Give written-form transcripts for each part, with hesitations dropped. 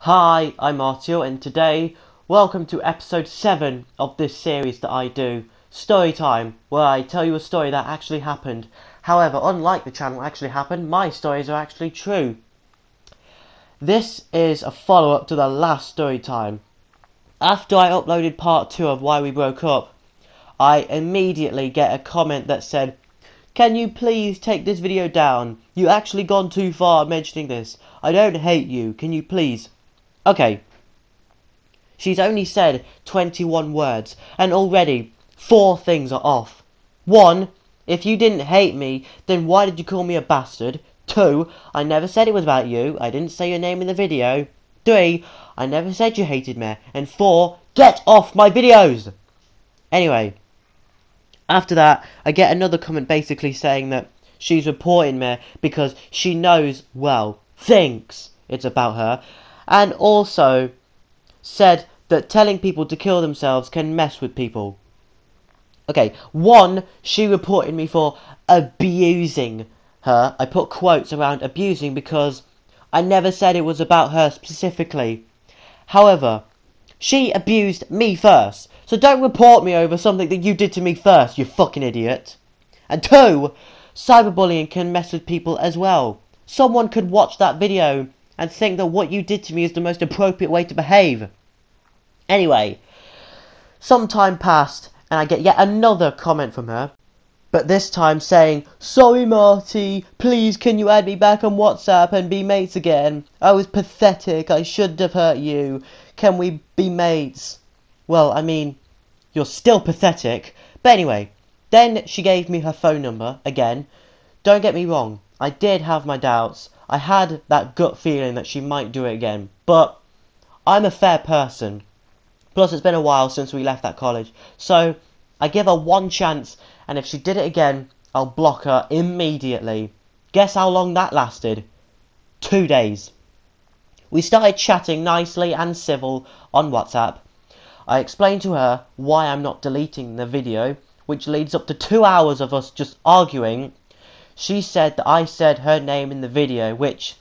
Hi, I'm Marty, and today, welcome to episode 7 of this series that I do, Story Time, where I tell you a story that actually happened. However, unlike the channel actually happened, my stories are actually true. This is a follow-up to the last story time. After I uploaded part 2 of Why We Broke Up, I immediately get a comment that said, "Can you please take this video down? You actually gone too far mentioning this. I don't hate you, can you please?" Okay, she's only said 21 words, and already 4 things are off. 1, if you didn't hate me, then why did you call me a bastard? 2, I never said it was about you, I didn't say your name in the video. 3, I never said you hated me. And 4, get off my videos! Anyway, after that, I get another comment basically saying that she's reporting me because she knows, well, thinks it's about her. And also said that telling people to kill themselves can mess with people. Okay, 1, she reported me for abusing her. I put quotes around abusing because I never said it was about her specifically. However, she abused me first, so don't report me over something that you did to me first, you fucking idiot. And 2, cyberbullying can mess with people as well. Someone could watch that video and think that what you did to me is the most appropriate way to behave. Anyway, some time passed and I get yet another comment from her, but this time saying, "Sorry Marty, please can you add me back on WhatsApp and be mates again? I was pathetic, I shouldn't have hurt you. Can we be mates?" Well, I mean, you're still pathetic. But anyway, then she gave me her phone number again. Don't get me wrong, I did have my doubts. I had that gut feeling that she might do it again, but I'm a fair person. Plus, it's been a while since we left that college, so I give her one chance, and if she did it again, I'll block her immediately. Guess how long that lasted? 2 days. We started chatting nicely and civil on WhatsApp. I explained to her why I'm not deleting the video, which leads up to 2 hours of us just arguing. She said that I said her name in the video, which,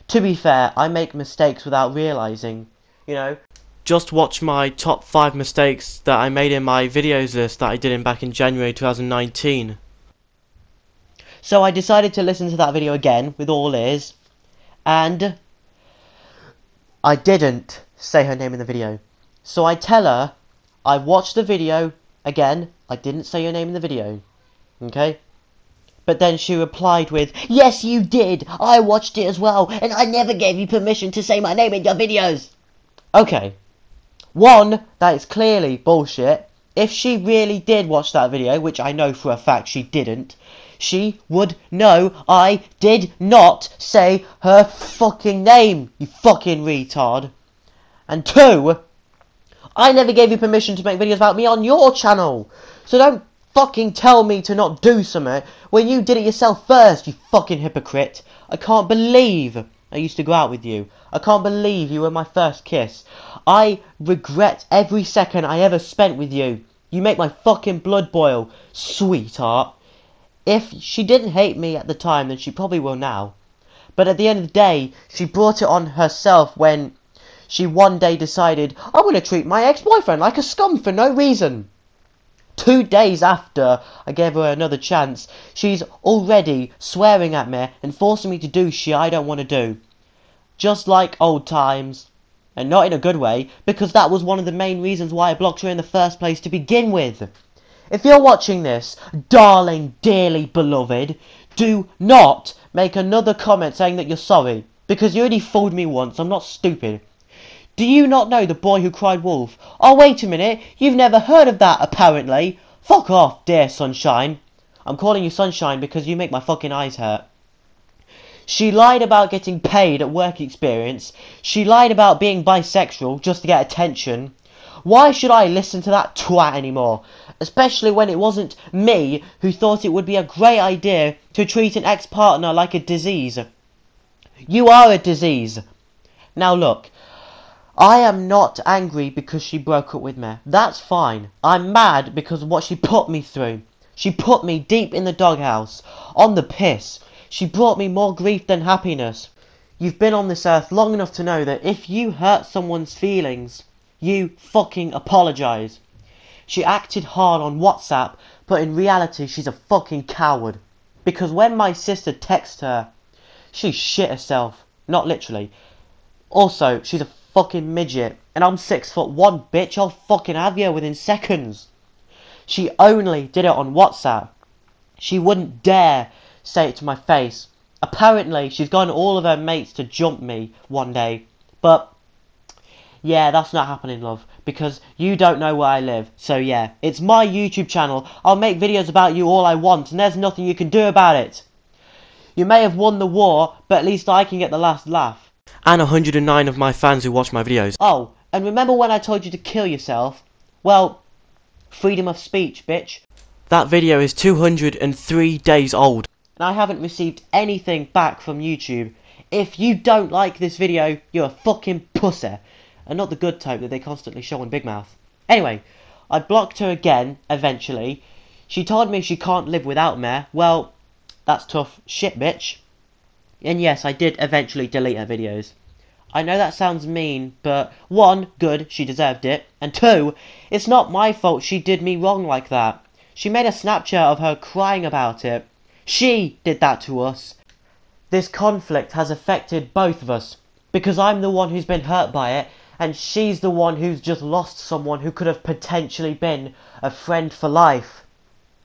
to be fair, I make mistakes without realising. You know, just watch my top 5 mistakes that I made in my videos list that I did back in January 2019. So I decided to listen to that video again with all ears, and I didn't say her name in the video. So I tell her, I watched the video again, I didn't say your name in the video. Okay? But then she replied with, "Yes you did, I watched it as well, and I never gave you permission to say my name in your videos." Okay. 1, that is clearly bullshit. If she really did watch that video, which I know for a fact she didn't, she would know I did not say her fucking name, you fucking retard. And 2, I never gave you permission to make videos about me on your channel. So don't fucking tell me to not do something when you did it yourself first, you fucking hypocrite. I can't believe I used to go out with you. I can't believe you were my first kiss. I regret every second I ever spent with you. You make my fucking blood boil, sweetheart. If she didn't hate me at the time, then she probably will now. But at the end of the day, she brought it on herself when she one day decided, "I'm going to treat my ex-boyfriend like a scum for no reason." 2 days after I gave her another chance, she's already swearing at me and forcing me to do shit I don't want to do. Just like old times. And not in a good way, because that was one of the main reasons why I blocked her in the first place to begin with. If you're watching this, darling, dearly beloved, do not make another comment saying that you're sorry, because you already fooled me once, I'm not stupid. Do you not know The Boy Who Cried Wolf? Oh, wait a minute, you've never heard of that, apparently. Fuck off, dear Sunshine. I'm calling you Sunshine because you make my fucking eyes hurt. She lied about getting paid at work experience. She lied about being bisexual just to get attention. Why should I listen to that twat anymore? Especially when it wasn't me who thought it would be a great idea to treat an ex-partner like a disease. You are a disease. Now look, I am not angry because she broke up with me. That's fine. I'm mad because of what she put me through. She put me deep in the doghouse, on the piss. She brought me more grief than happiness. You've been on this earth long enough to know that if you hurt someone's feelings, you fucking apologise. She acted hard on WhatsApp, but in reality she's a fucking coward. Because when my sister texted her, she shit herself. Not literally. Also, she's a fucking midget, and I'm 6'1", bitch. I'll fucking have you within seconds. She only did it on WhatsApp. She wouldn't dare say it to my face. Apparently, she's gotten all of her mates to jump me one day. But, yeah, that's not happening, love. Because you don't know where I live. So, yeah, it's my YouTube channel. I'll make videos about you all I want, and there's nothing you can do about it. You may have won the war, but at least I can get the last laugh. And 109 of my fans who watch my videos. Oh, and remember when I told you to kill yourself? Well, freedom of speech, bitch. That video is 203 days old. And I haven't received anything back from YouTube. If you don't like this video, you're a fucking pussy. And not the good type that they constantly show on Big Mouth. Anyway, I blocked her again, eventually. She told me she can't live without me. Well, that's tough shit, bitch. And yes, I did eventually delete her videos. I know that sounds mean, but 1, good, she deserved it. And 2, it's not my fault she did me wrong like that. She made a Snapchat of her crying about it. She did that to us. This conflict has affected both of us. Because I'm the one who's been hurt by it, and she's the one who's just lost someone who could have potentially been a friend for life.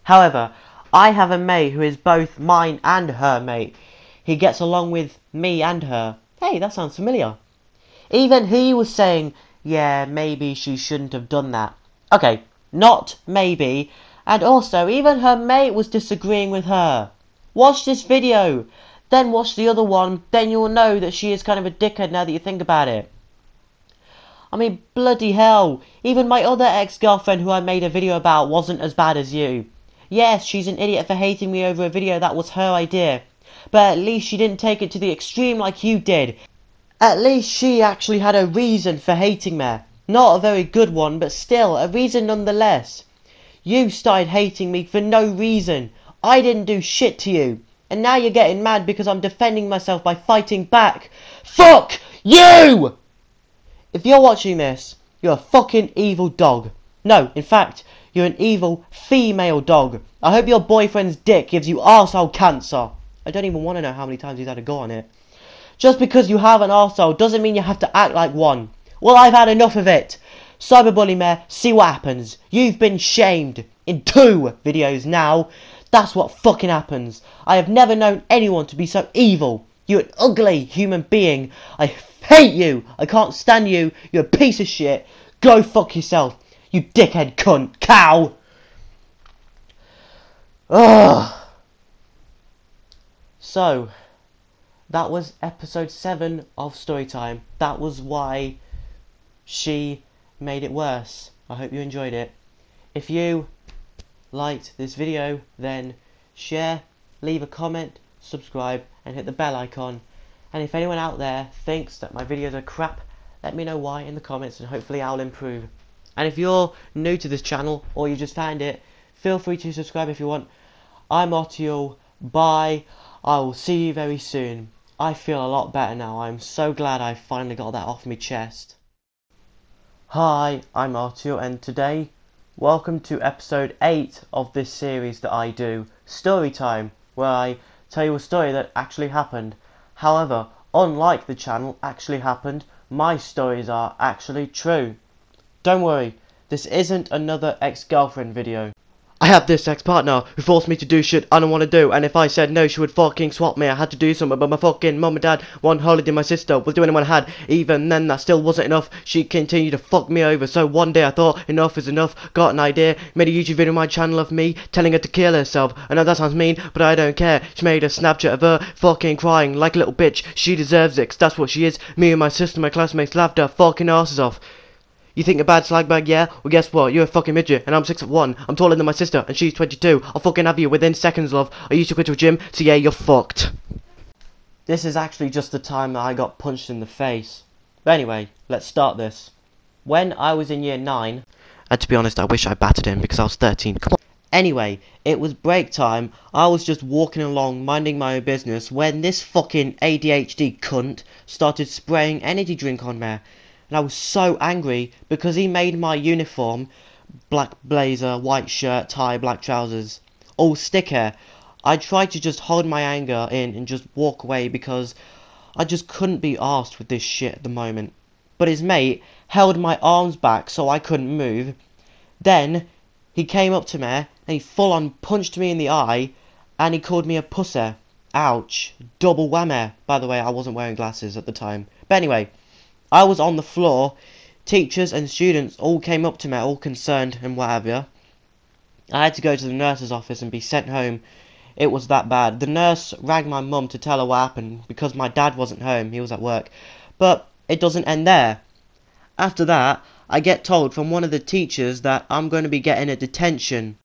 However, I have a mate who is both mine and her mate. He gets along with me and her. Hey, that sounds familiar. Even he was saying, yeah, maybe she shouldn't have done that. Okay, not maybe. And also, even her mate was disagreeing with her. Watch this video. Then watch the other one. Then you'll know that she is kind of a dickhead now that you think about it. I mean, bloody hell. Even my other ex-girlfriend who I made a video about wasn't as bad as you. Yes, she's an idiot for hating me over a video that was her idea. But at least she didn't take it to the extreme like you did. At least she actually had a reason for hating me. Not a very good one, but still, a reason nonetheless. You started hating me for no reason. I didn't do shit to you. And now you're getting mad because I'm defending myself by fighting back. Fuck you! If you're watching this, you're a fucking evil dog. No, in fact, you're an evil female dog. I hope your boyfriend's dick gives you arsehole cancer. I don't even want to know how many times he's had to go on it. Just because you have an arsehole doesn't mean you have to act like one. Well, I've had enough of it. Cyberbully me, see what happens. You've been shamed in 2 videos now. That's what fucking happens. I have never known anyone to be so evil. You're an ugly human being. I hate you. I can't stand you. You're a piece of shit. Go fuck yourself. You dickhead cunt. Cow. Ugh. So, that was episode 7 of Storytime. That was why she made it worse. I hope you enjoyed it. If you liked this video, then share, leave a comment, subscribe, and hit the bell icon. And if anyone out there thinks that my videos are crap, let me know why in the comments, and hopefully I'll improve. And if you're new to this channel, or you just found it, feel free to subscribe if you want. I'm Marty. Bye. I will see you very soon. I feel a lot better now. I'm so glad I finally got that off my chest. Hi, I'm Marty, and today, welcome to episode 8 of this series that I do, Storytime, where I tell you a story that actually happened. However, unlike the channel Actually Happened, my stories are actually true. Don't worry, this isn't another ex-girlfriend video. I had this ex-partner who forced me to do shit I don't want to do, and if I said no, she would fucking swap me. I had to do something, but my fucking mum and dad, one holiday my sister was doing what I had. Even then, that still wasn't enough. She continued to fuck me over, so one day I thought enough is enough, got an idea, made a YouTube video on my channel of me telling her to kill herself. I know that sounds mean, but I don't care. She made a Snapchat of her fucking crying like a little bitch. She deserves it, 'cause that's what she is. Me and my sister and my classmates laughed her fucking asses off. You think a bad slag bag, yeah? Well, guess what? You're a fucking midget, and I'm 6'1". I'm taller than my sister, and she's 22. I'll fucking have you within seconds, love. I used to go to a gym, so yeah, you're fucked. This is actually just the time that I got punched in the face. But anyway, let's start this. When I was in year 9, and to be honest, I wish I battered him because I was 13. Come on. Anyway, it was break time. I was just walking along, minding my own business, when this fucking ADHD cunt started spraying energy drink on me. And I was so angry because he made my uniform, black blazer, white shirt, tie, black trousers, all sticker. I tried to just hold my anger in and just walk away because I just couldn't be arsed with this shit at the moment. But his mate held my arms back so I couldn't move. Then he came up to me and he full on punched me in the eye and he called me a pussy. Ouch. Double whammy. By the way, I wasn't wearing glasses at the time. But anyway, I was on the floor. Teachers and students all came up to me, all concerned and whatever. I had to go to the nurse's office and be sent home. It was that bad. The nurse rang my mum to tell her what happened because my dad wasn't home. He was at work. But it doesn't end there. After that, I get told from one of the teachers that I'm going to be getting a detention.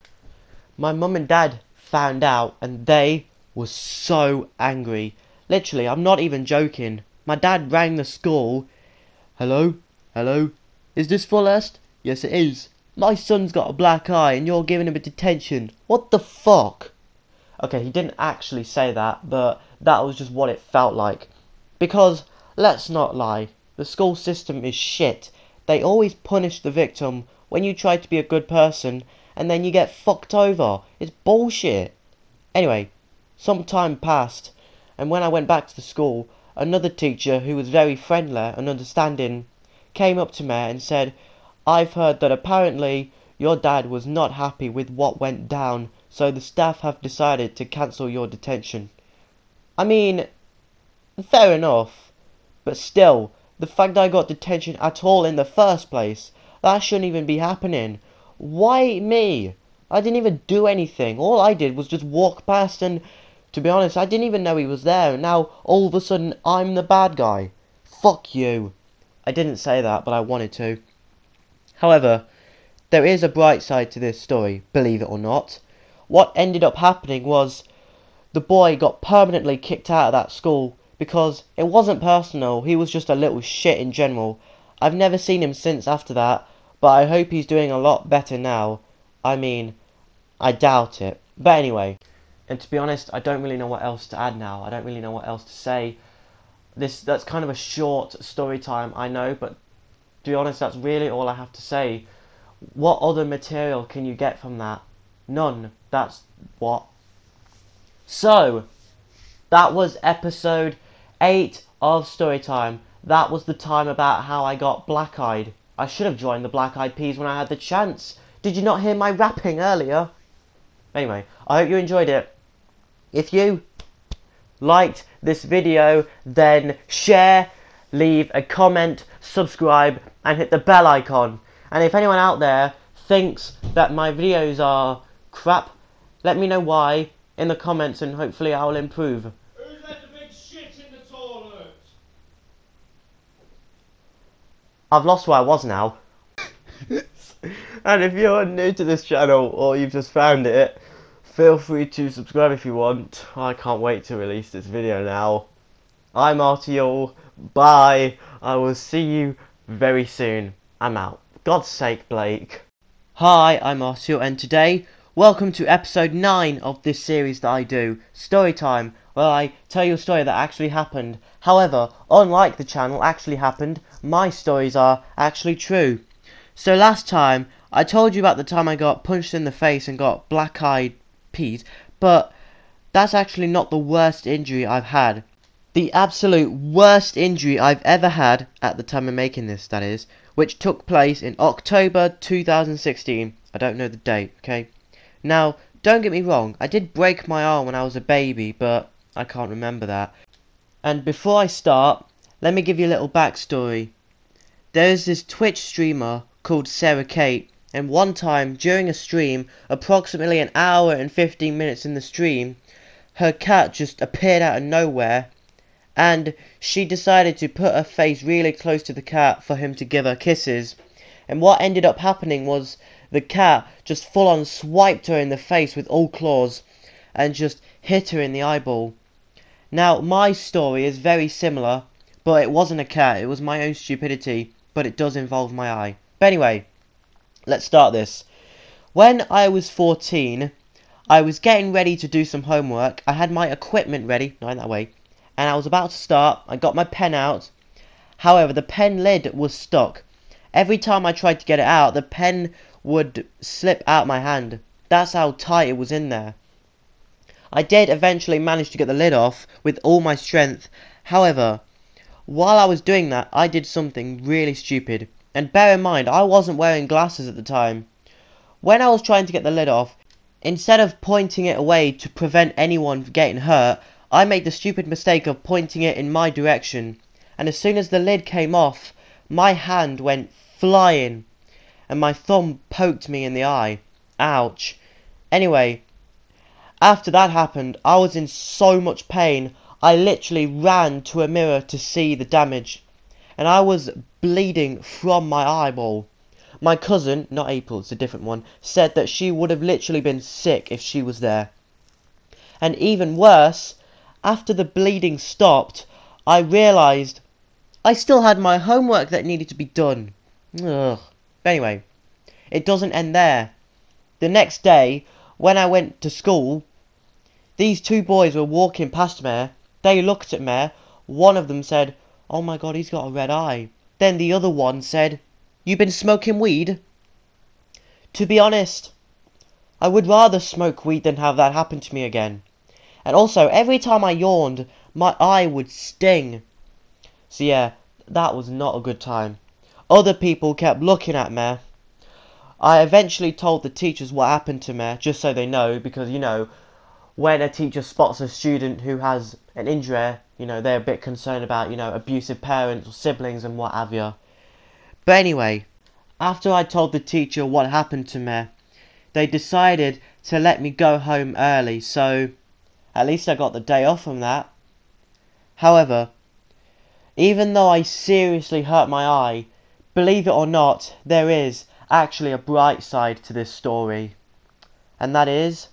My mum and dad found out and they were so angry. Literally, I'm not even joking. My dad rang the school. Hello? Hello? Is this Fullest? Yes, it is. My son's got a black eye and you're giving him a detention. What the fuck? Okay, he didn't actually say that, but that was just what it felt like. Because, let's not lie, the school system is shit. They always punish the victim when you try to be a good person, and then you get fucked over. It's bullshit. Anyway, some time passed, and when I went back to the school, another teacher who was very friendly and understanding came up to me and said, I've heard that apparently your dad was not happy with what went down, so the staff have decided to cancel your detention. I mean, fair enough, but still, the fact that I got detention at all in the first place, that shouldn't even be happening. Why me? I didn't even do anything. All I did was just walk past and, to be honest, I didn't even know he was there. And now, all of a sudden, I'm the bad guy. Fuck you. I didn't say that, but I wanted to. However, there is a bright side to this story, believe it or not. What ended up happening was the boy got permanently kicked out of that school because it wasn't personal, he was just a little shit in general. I've never seen him since after that, but I hope he's doing a lot better now. I mean, I doubt it. But anyway, and to be honest, I don't really know what else to add now. I don't really know what else to say. That's kind of a short story time, I know, but to be honest, that's really all I have to say. What other material can you get from that? None. That's what. So, that was episode 8 of Storytime. That was the time about how I got black-eyed. I should have joined the Black Eyed Peas when I had the chance. Did you not hear my rapping earlier? Anyway, I hope you enjoyed it. If you liked this video, then share, leave a comment, subscribe, and hit the bell icon. And if anyone out there thinks that my videos are crap, let me know why in the comments and hopefully I'll improve. Who's let the big shit in the toilet? I've lost where I was now. And if you're new to this channel or you've just found it, feel free to subscribe if you want. I can't wait to release this video now. I'm Marty. Bye. I will see you very soon. I'm out. God's sake, Blake. Hi, I'm Marty, and today, welcome to episode 9 of this series that I do, Storytime, where I tell you a story that actually happened. However, unlike the channel Actually Happened, my stories are actually true. So last time, I told you about the time I got punched in the face and got black-eyed peas, but that's actually not the worst injury I've had. The absolute worst injury I've ever had, at the time of making this, that is, which took place in October 2016. I don't know the date, okay? Now, don't get me wrong, I did break my arm when I was a baby, but I can't remember that. And before I start, let me give you a little backstory. There is this Twitch streamer called Sarah Kate, and one time during a stream, approximately an hour and 15 minutes in the stream, her cat just appeared out of nowhere, and she decided to put her face really close to the cat for him to give her kisses. And what ended up happening was the cat just full on swiped her in the face with all claws and just hit her in the eyeball. Now my story is very similar, but it wasn't a cat, it was my own stupidity, but it does involve my eye. But anyway, let's start this. When I was 14, I was getting ready to do some homework. I had my equipment ready, not in that way, and I was about to start. I got my pen out. However, the pen lid was stuck. Every time I tried to get it out, the pen would slip out my hand. That's how tight it was in there. I did eventually manage to get the lid off with all my strength. However, while I was doing that, I did something really stupid. And bear in mind, I wasn't wearing glasses at the time. When I was trying to get the lid off, instead of pointing it away to prevent anyone from getting hurt, I made the stupid mistake of pointing it in my direction. And as soon as the lid came off, my hand went flying, and my thumb poked me in the eye. Ouch. Anyway, after that happened, I was in so much pain, I literally ran to a mirror to see the damage. And I was bleeding from my eyeball. My cousin, not April, it's a different one, said that she would have literally been sick if she was there. And even worse, after the bleeding stopped, I realised I still had my homework that needed to be done. Ugh. Anyway, it doesn't end there. The next day, when I went to school, these two boys were walking past me. They looked at me. One of them said, "Oh my god, he's got a red eye." Then the other one said, "You been smoking weed?" To be honest, I would rather smoke weed than have that happen to me again. And also, every time I yawned, my eye would sting. So yeah, that was not a good time. Other people kept looking at me. I eventually told the teachers what happened to me, just so they know, because, you know, when a teacher spots a student who has an injury, you know, they're a bit concerned about, you know, abusive parents or siblings and what have you. But anyway, after I told the teacher what happened to me, they decided to let me go home early, so at least I got the day off from that. However, even though I seriously hurt my eye, believe it or not, there is actually a bright side to this story. And that is,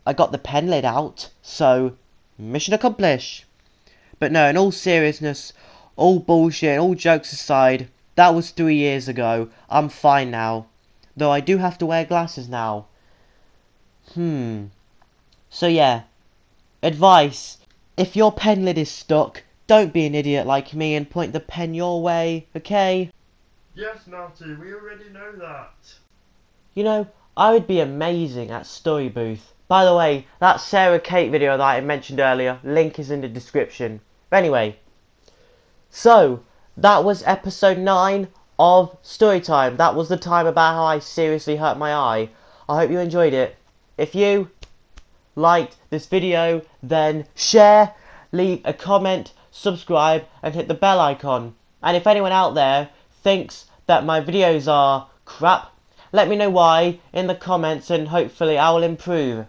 I got the pen lid out, so mission accomplished. But no, in all seriousness, all bullshit, all jokes aside, that was 3 years ago. I'm fine now. Though I do have to wear glasses now. So yeah, advice, if your pen lid is stuck, don't be an idiot like me and point the pen your way, okay? Yes, Marty, we already know that. You know, I would be amazing at Story Booth. By the way, that Sarah Kate video that I mentioned earlier, link is in the description. But anyway, so, that was episode 9 of Storytime. That was the time about how I seriously hurt my eye. I hope you enjoyed it. If you liked this video, then share, leave a comment, subscribe, and hit the bell icon. And if anyone out there thinks that my videos are crap, let me know why in the comments and hopefully I will improve.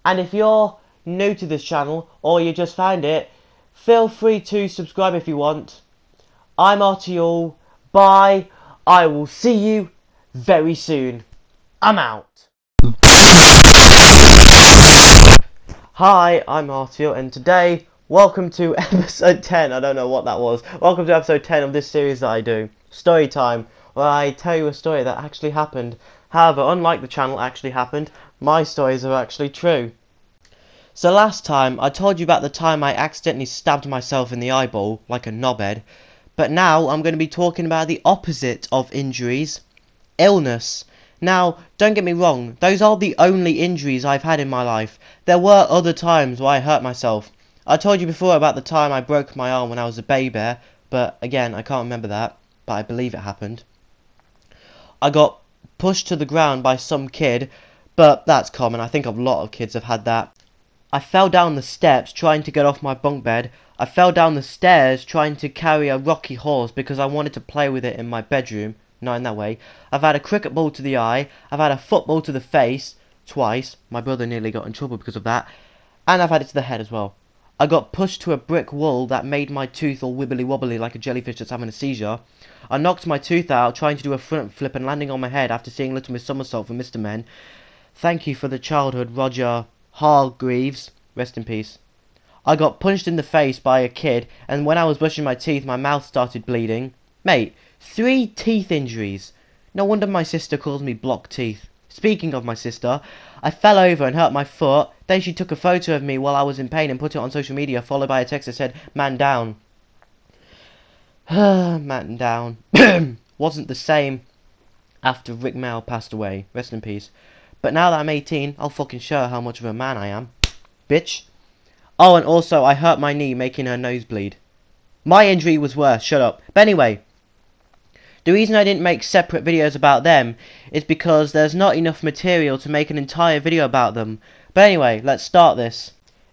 And if you're new to this channel or you just found it, feel free to subscribe if you want. I'm Marty. Yule. Bye. I will see you very soon. I'm out. Hi, I'm Marty, and today, welcome to episode 10. I don't know what that was. Welcome to episode 10 of this series that I do, Storytime, where I tell you a story that actually happened. However, unlike the channel actually happened, my stories are actually true. So last time, I told you about the time I accidentally stabbed myself in the eyeball, like a knobhead. But now, I'm going to be talking about the opposite of injuries, illness. Now, don't get me wrong, those are the only injuries I've had in my life. There were other times where I hurt myself. I told you before about the time I broke my arm when I was a baby, but again, I can't remember that, but I believe it happened. I got pushed to the ground by some kid, but that's common. I think a lot of kids have had that. I fell down the steps trying to get off my bunk bed. I fell down the stairs trying to carry a rocky horse because I wanted to play with it in my bedroom. Not in that way. I've had a cricket ball to the eye. I've had a football to the face twice. My brother nearly got in trouble because of that. And I've had it to the head as well. I got pushed to a brick wall that made my tooth all wibbly wobbly like a jellyfish that's having a seizure. I knocked my tooth out trying to do a front flip and landing on my head after seeing Little Miss Somersault from Mr. Men. Thank you for the childhood, Roger Hargreaves. Rest in peace. I got punched in the face by a kid, and when I was brushing my teeth, my mouth started bleeding. Mate, 3 teeth injuries. No wonder my sister calls me block teeth. Speaking of my sister, I fell over and hurt my foot. Then she took a photo of me while I was in pain and put it on social media, followed by a text that said, "Man down." Man down. Wasn't the same after Rick Mail passed away. Rest in peace. But now that I'm 18, I'll fucking show her how much of a man I am. Bitch. Oh, and also, I hurt my knee, making her nose bleed. My injury was worse, shut up. But anyway, the reason I didn't make separate videos about them is because there's not enough material to make an entire video about them. But anyway, let's start this.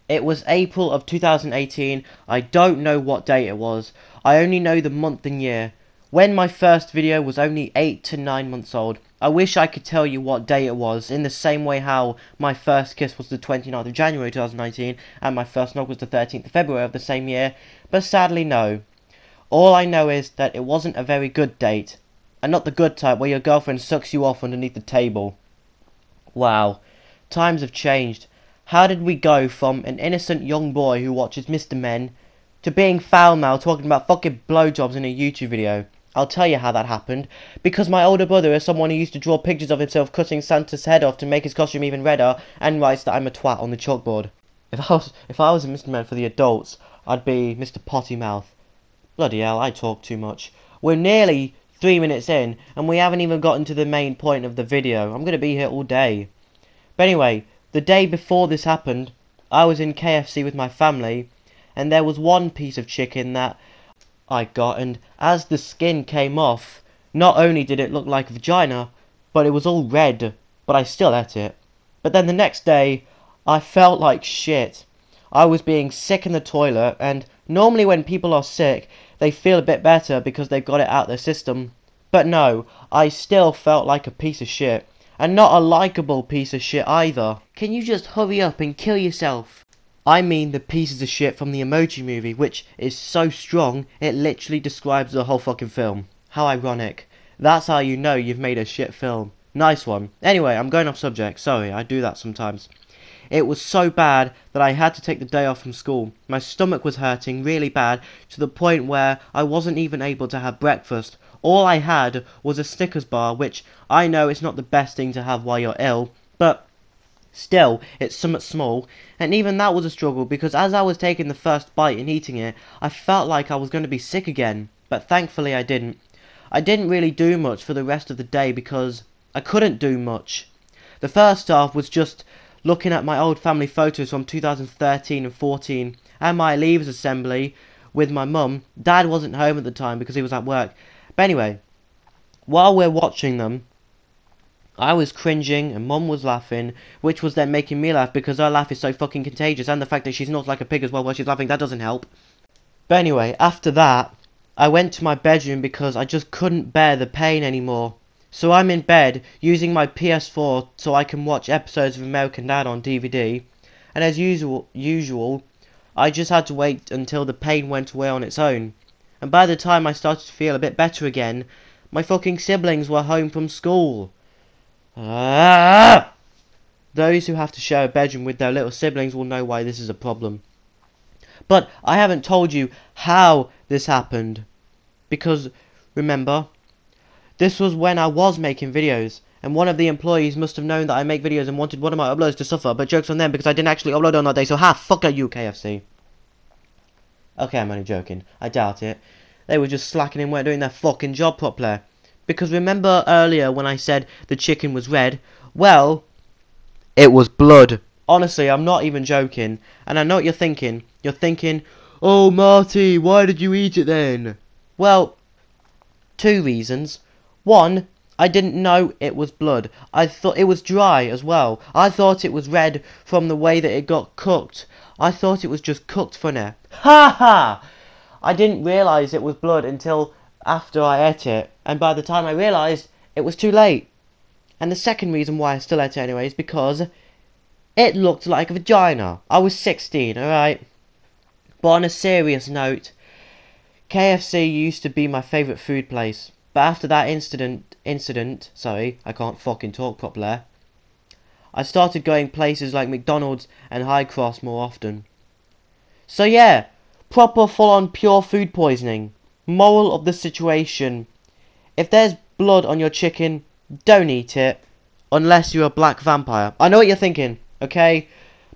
It was April of 2018. I don't know what date it was. I only know the month and year. When my first video was only 8 to 9 months old. I wish I could tell you what day it was, in the same way how my first kiss was the 29th of January 2019 and my first nog was the 13th of February of the same year, but sadly no. All I know is that it wasn't a very good date, and not the good type where your girlfriend sucks you off underneath the table. Wow, times have changed. How did we go from an innocent young boy who watches Mr. Men to being foul-mouthed talking about fucking blowjobs in a YouTube video? I'll tell you how that happened. Because my older brother is someone who used to draw pictures of himself cutting Santa's head off to make his costume even redder, and writes that I'm a twat on the chalkboard. If I was a Mr. Man for the adults, I'd be Mr. Potty Mouth. Bloody hell, I talk too much. We're nearly 3 minutes in, and we haven't even gotten to the main point of the video. I'm gonna be here all day. But anyway, the day before this happened, I was in KFC with my family, and there was one piece of chicken that I got, and as the skin came off, not only did it look like a vagina, but it was all red, but I still ate it. But then the next day, I felt like shit. I was being sick in the toilet, and normally when people are sick, they feel a bit better because they've got it out their system. But no, I still felt like a piece of shit, and not a likeable piece of shit either. Can you just hurry up and kill yourself? I mean the pieces of shit from the Emoji Movie, which is so strong, it literally describes the whole fucking film. How ironic. That's how you know you've made a shit film. Nice one. Anyway, I'm going off subject. Sorry, I do that sometimes. It was so bad that I had to take the day off from school. My stomach was hurting really bad, to the point where I wasn't even able to have breakfast. All I had was a Snickers bar, which I know is not the best thing to have while you're ill, but still, it's somewhat small, and even that was a struggle because as I was taking the first bite and eating it, I felt like I was going to be sick again, but thankfully I didn't. I didn't really do much for the rest of the day because I couldn't do much. The first half was just looking at my old family photos from 2013 and 14, and my leavers assembly with my mum. Dad wasn't home at the time because he was at work. But anyway, while we're watching them, I was cringing and Mum was laughing, which was then making me laugh because her laugh is so fucking contagious, and the fact that she's not like a pig as well while she's laughing, that doesn't help. But anyway, after that, I went to my bedroom because I just couldn't bear the pain anymore. So I'm in bed, using my PS4 so I can watch episodes of American Dad on DVD, and as usual, I just had to wait until the pain went away on its own. And by the time I started to feel a bit better again, my fucking siblings were home from school. Those who have to share a bedroom with their little siblings will know why this is a problem. But I haven't told you how this happened, because, remember, this was when I was making videos, and one of the employees must have known that I make videos and wanted one of my uploads to suffer, but joke's on them because I didn't actually upload on that day, so fuck you, KFC. Okay, I'm only joking. I doubt it. They were just slacking and weren't doing their fucking job properly. Because remember earlier when I said the chicken was red? Well, it was blood. Honestly, I'm not even joking. And I know what you're thinking. You're thinking, "Oh, Marty, why did you eat it then?" Well, 2 reasons. One, I didn't know it was blood. I thought it was dry as well. I thought it was red from the way that it got cooked. I thought it was just cooked funny. Ha ha! I didn't realise it was blood until after I ate it, and by the time I realised, it was too late. And the second reason why I still ate it anyway is because it looked like a vagina. I was 16, alright? But on a serious note, KFC used to be my favourite food place. But after that incident, sorry, I can't fucking talk properly, I started going places like McDonald's and High Cross more often. So yeah, proper full-on pure food poisoning. Moral of the situation: if there's blood on your chicken, don't eat it. unless you're a black vampire. I know what you're thinking, okay?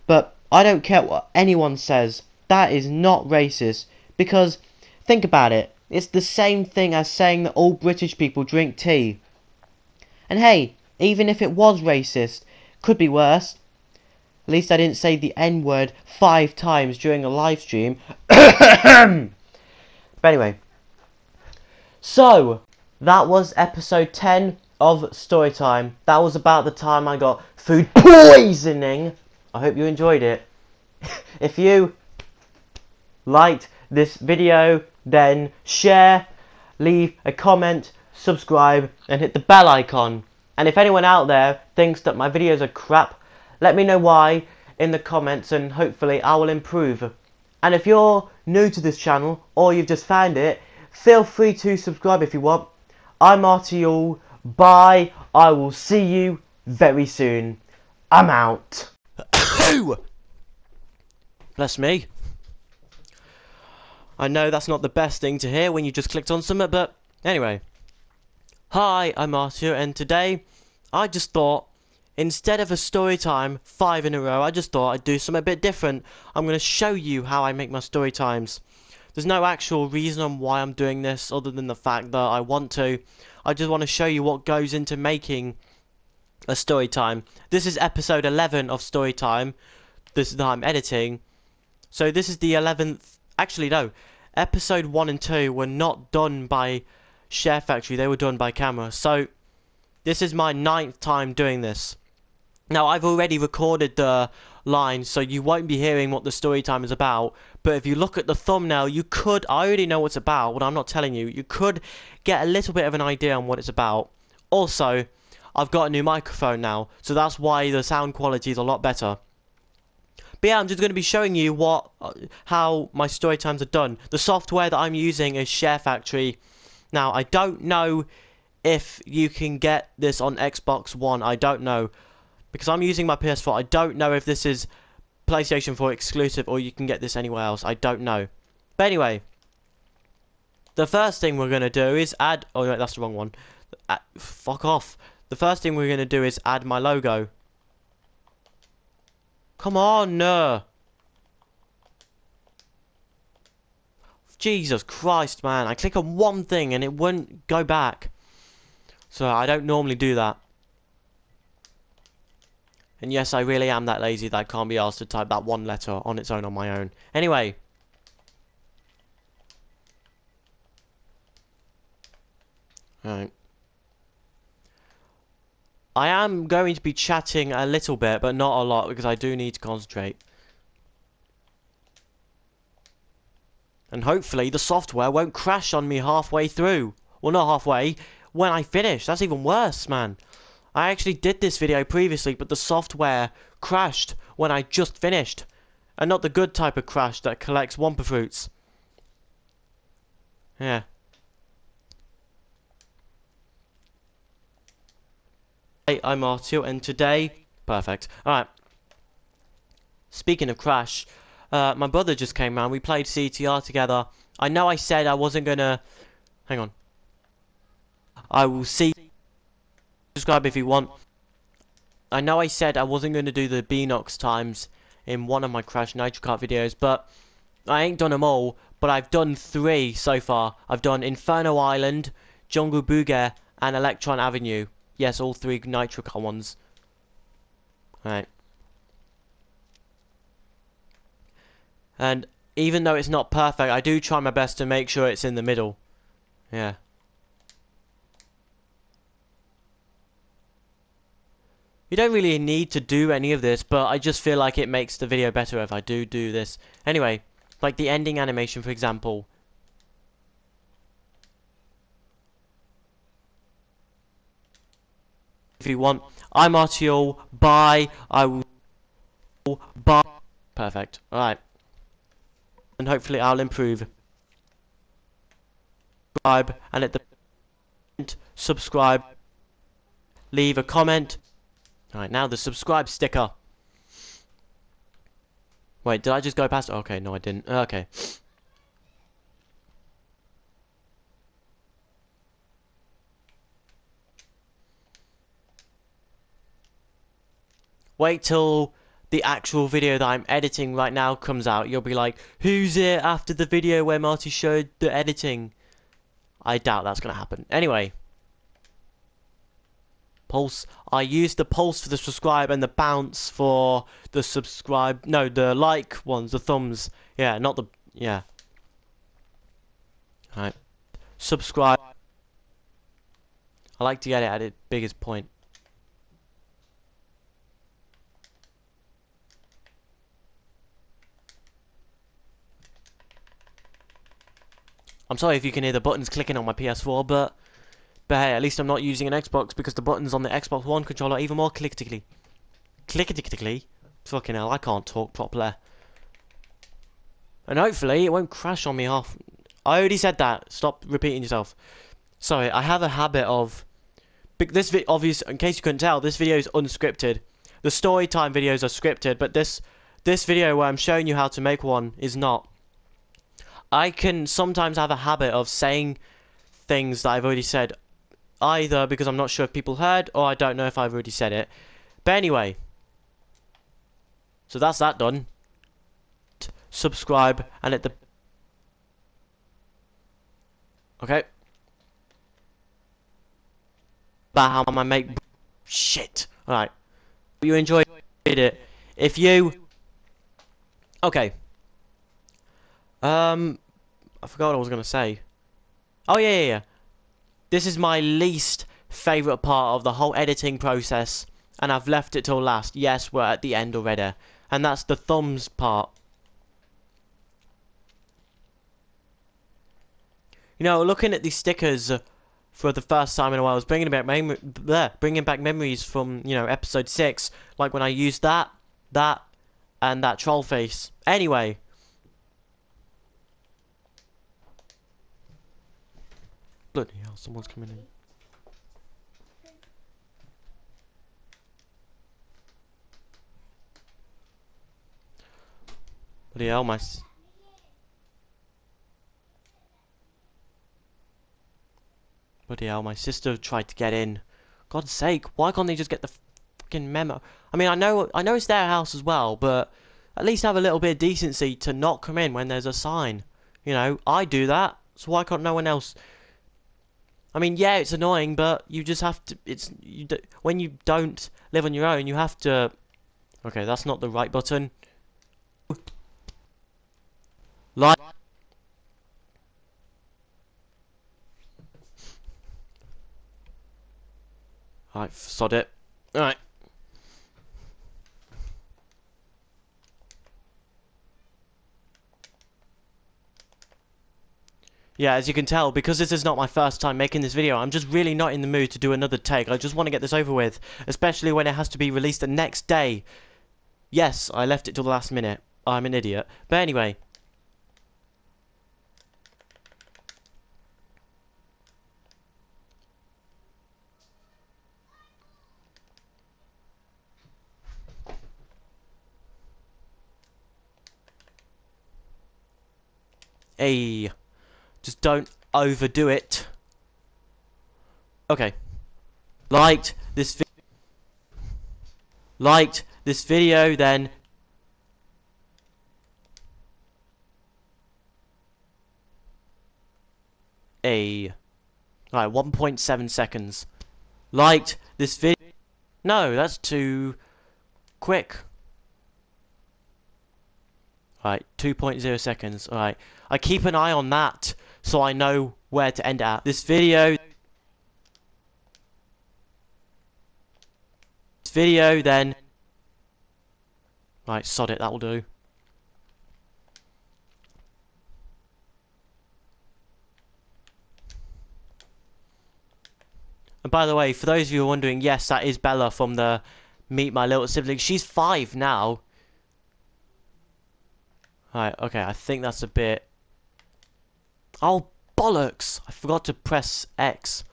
But I don't care what anyone says. That is not racist. Because, think about it. It's the same thing as saying that all British people drink tea. And hey, even if it was racist, could be worse. At least I didn't say the N-word 5 times during a live stream. But anyway. So, that was episode 10 of Storytime. That was about the time I got food poisoning. I hope you enjoyed it. If you liked this video, then share, leave a comment, subscribe, and hit the bell icon. And if anyone out there thinks that my videos are crap, let me know why in the comments, and hopefully I will improve. And if you're new to this channel, or you've just found it, feel free to subscribe if you want. I'm Marty Yule. Bye. I will see you very soon. I'm out. Bless me. I know that's not the best thing to hear when you just clicked on something, but anyway. Hi, I'm Marty, and today I just thought, instead of a story time 5 in a row, I just thought I'd do something a bit different. I'm going to show you how I make my story times. There's no actual reason on why I'm doing this other than the fact that I want to. I just want to show you what goes into making a story time. This is episode 11 of story time. This is that I'm editing. So this is the 11th. Actually, no. Episode 1 and 2 were not done by Share Factory. They were done by camera. So this is my 9th time doing this. Now, I've already recorded the line, so you won't be hearing what the story time is about. But if you look at the thumbnail, you could, I already know what it's about, but I'm not telling you. You could get a little bit of an idea on what it's about. Also, I've got a new microphone now, so that's why the sound quality is a lot better. But yeah, I'm just going to be showing you how my story times are done. The software that I'm using is Share Factory. Now, I don't know if you can get this on Xbox One. I don't know. Because I'm using my PS4, I don't know if this is PlayStation 4 exclusive or you can get this anywhere else. I don't know. But anyway, the first thing we're going to do is add... Oh, wait, that's the wrong one. Fuck off. The first thing we're going to do is add my logo. Come on. Jesus Christ, man. I click on one thing and it won't go back. So I don't normally do that. And yes, I really am that lazy that I can't be asked to type that one letter on its own on my own. Anyway. Alright. I am going to be chatting a little bit, but not a lot, because I do need to concentrate. And hopefully the software won't crash on me halfway through. Well, not halfway. When I finish. That's even worse, man. I actually did this video previously, but the software crashed when I just finished. And not the good type of crash that collects Wumpa Fruits. Yeah. Hey, I'm Marty, and today... Perfect. Alright. Speaking of crash, my brother just came round. We played CTR together. I know I said I wasn't gonna... Hang on. I will see... Subscribe if you want. I know I said I wasn't going to do the Beanox times in one of my Crash Nitro Kart videos, but I ain't done them all, but I've done 3 so far. I've done Inferno Island, Jungle Booger, and Electron Avenue. Yes, all 3 Nitro Kart ones. Alright. And even though it's not perfect, I do try my best to make sure it's in the middle. Yeah. You don't really need to do any of this, but I just feel like it makes the video better if I do this. Anyway, like the ending animation, for example. If you want, I'm Marty Yule. Bye. I will... Bye. Perfect. Alright. And hopefully I'll improve. Subscribe, and at the... Subscribe. Leave a comment. Alright, now the subscribe sticker. Wait, did I just go past? Okay, no I didn't. Okay. Wait till the actual video that I'm editing right now comes out. You'll be like, who's it after the video where Marty showed the editing? I doubt that's going to happen. Anyway. Pulse. I used the pulse for the subscribe and the bounce for the subscribe. No, the like ones, the thumbs. Yeah, not the... Yeah. Alright. Subscribe. I like to get it at its biggest point. I'm sorry if you can hear the buttons clicking on my PS4, but hey, at least I'm not using an Xbox because the buttons on the Xbox One controller are even more clickety-clickety. Clickety-clickety. Fucking hell, I can't talk properly. And hopefully it won't crash on me half. I already said that. Stop repeating yourself. Sorry, I have a habit of... This obvious, in case you couldn't tell, this video is unscripted. The story time videos are scripted, but this video where I'm showing you how to make one is not. I can sometimes have a habit of saying things that I've already said, either because I'm not sure if people heard, or I don't know if I've already said it. But anyway, so that's that done. Subscribe and hit the... Okay. About how I make shit. Alright. You enjoyed it. If you... Okay. I forgot what I was going to say. Oh, yeah. This is my least favourite part of the whole editing process, and I've left it till last. Yes, we're at the end already. And that's the thumbs part. You know, looking at these stickers for the first time in a while, I was bringing back memories from, you know, episode 6. Like when I used that, and that troll face. Anyway. Bloody hell, someone's coming in. Bloody hell, my sister tried to get in. God's sake, why can't they just get the fucking memo? I mean, I know it's their house as well, but at least have a little bit of decency to not come in when there's a sign. You know, I do that, so why can't no one else? I mean, yeah, it's annoying, but you just have to... when you don't live on your own, you have to... Okay, that's not the right button. Like... Alright, sod it. Alright. Yeah, as you can tell, because this is not my first time making this video, I'm just really not in the mood to do another take. I just want to get this over with, especially when it has to be released the next day. Yes, I left it till the last minute. I'm an idiot. But anyway. Hey. Just don't overdo it. Okay. Liked this video, then a... Alright, 1.7 seconds. Liked this video. No, that's too quick. Alright, 2.0 seconds. Alright. I keep an eye on that so I know where to end at. This video, then... Right, sod it, that'll do. And by the way, for those of you who are wondering, yes, that is Bella from the Meet My Little Sibling. She's 5 now. Right, okay, I think that's a bit... Oh, bollocks! I forgot to press X.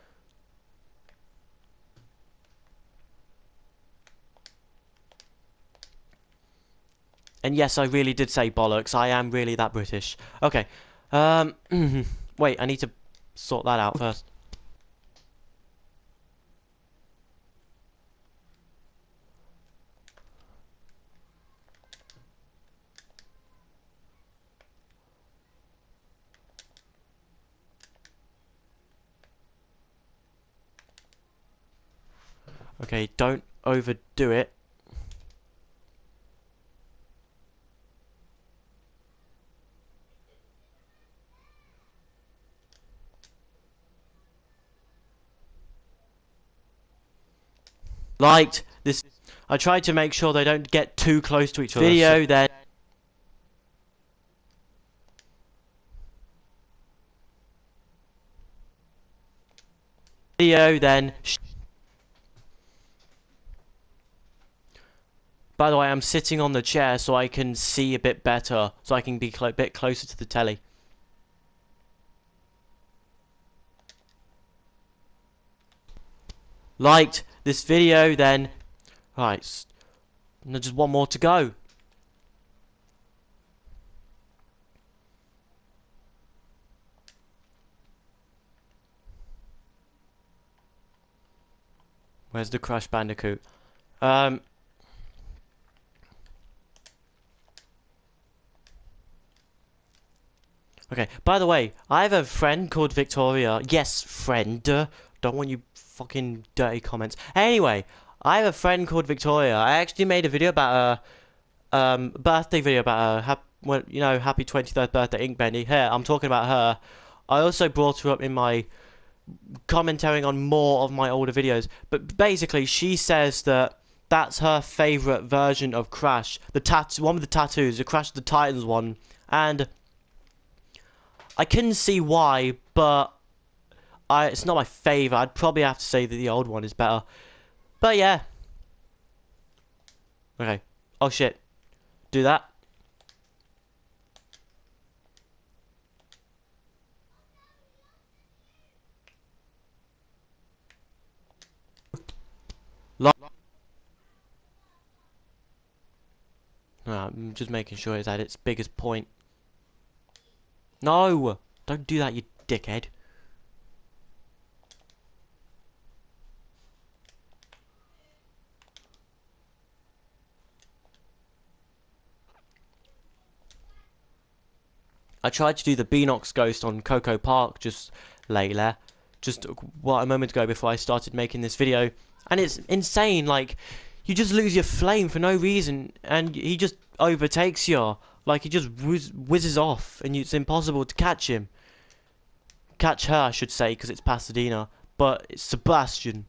And yes, I really did say bollocks. I am really that British. Okay. Wait, I need to sort that out first. Okay, don't overdo it. Liked this. I tried to make sure they don't get too close to each other. Video then. Video then. By the way, I'm sitting on the chair so I can see a bit better, so I can be a bit closer to the telly. Liked this video then. Right, just one more to go. Where's the Crash Bandicoot? Okay, by the way, I have a friend called Victoria. Yes, friend. Don't want you fucking dirty comments. Anyway, I have a friend called Victoria. I actually made a video about her, birthday video about her. Well, you know, happy 23rd birthday, Ink Benny. Here, I'm talking about her. I also brought her up in my commentating on more of my older videos. But basically, she says that that's her favourite version of Crash. The one with the tattoos, the Crash of the Titans one. And I can see why, but it's not my favourite. I'd probably have to say that the old one is better. But yeah. Okay. Oh shit. Do that. No, I'm just making sure it's at its biggest point. No! Don't do that, you dickhead. I tried to do the Beanox ghost on Coco Park just lately. Just a moment ago before I started making this video. And it's insane, like, you just lose your flame for no reason. And he just overtakes you. Like, he just whizzes off. And it's impossible to catch him. Catch her, I should say, because it's Pasadena. But it's Sebastian.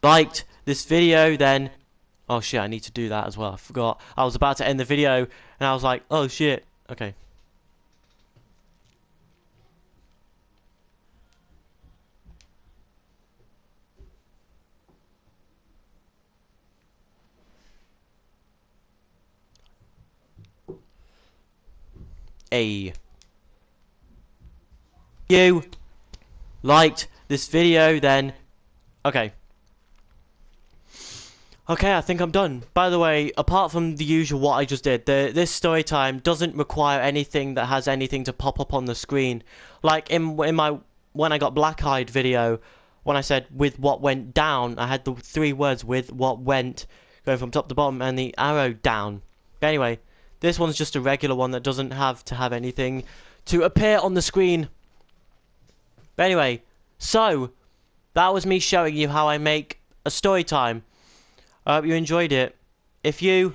Liked this video, then. Oh shit, I need to do that as well. I forgot. I was about to end the video, and I was like, oh shit. Okay. You liked this video, then. Okay. Okay, I think I'm done. By the way, apart from the usual what I just did, this story time doesn't require anything that has anything to pop up on the screen. Like in my when I got black-eyed video, when I said with what went down, I had the 3 words with what went going from top to bottom and the arrow down. But anyway, this one's just a regular one that doesn't have to have anything to appear on the screen. But anyway, so that was me showing you how I make a story time. I hope you enjoyed it. If you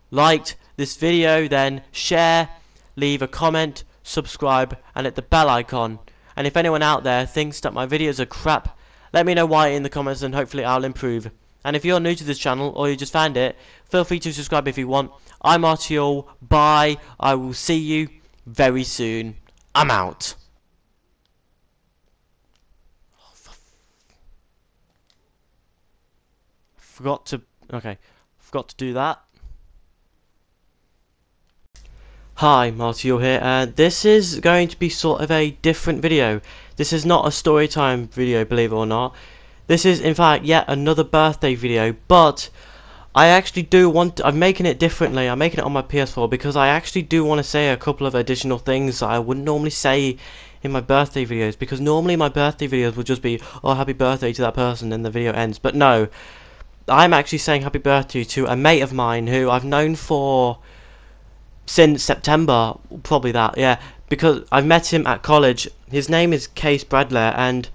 liked this video, then share, leave a comment, subscribe, and hit the bell icon. And if anyone out there thinks that my videos are crap, let me know why in the comments and hopefully I'll improve. And if you're new to this channel or you just found it, feel free to subscribe if you want. I'm Marty. Bye. I will see you very soon. I'm out. Forgot to do that. Hi, Marty here, and this is going to be sort of a different video. This is not a story time video, believe it or not. This is, in fact, yet another birthday video, but I actually do want I'm making it differently. I'm making it on my PS4 because I actually do want to say a couple of additional things that I wouldn't normally say in my birthday videos, because normally my birthday videos would just be, oh, happy birthday to that person, and the video ends. But no, I'm actually saying happy birthday to a mate of mine who I've known for since September, probably that, yeah. because I've met him at college. His name is Case Bradley, and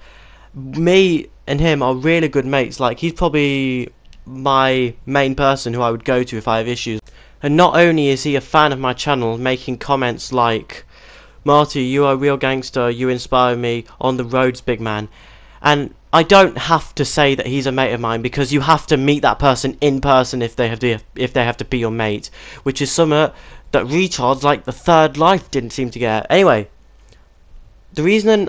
me and him are really good mates. Like, he's probably my main person who I would go to if I have issues. And not only is he a fan of my channel, making comments like, "Marty, you are a real gangster, you inspire me on the roads, big man." And I don't have to say that he's a mate of mine, because you have to meet that person in person if they have to be your mate, which is something that retards like the Third Life didn't seem to get. Anyway, the reason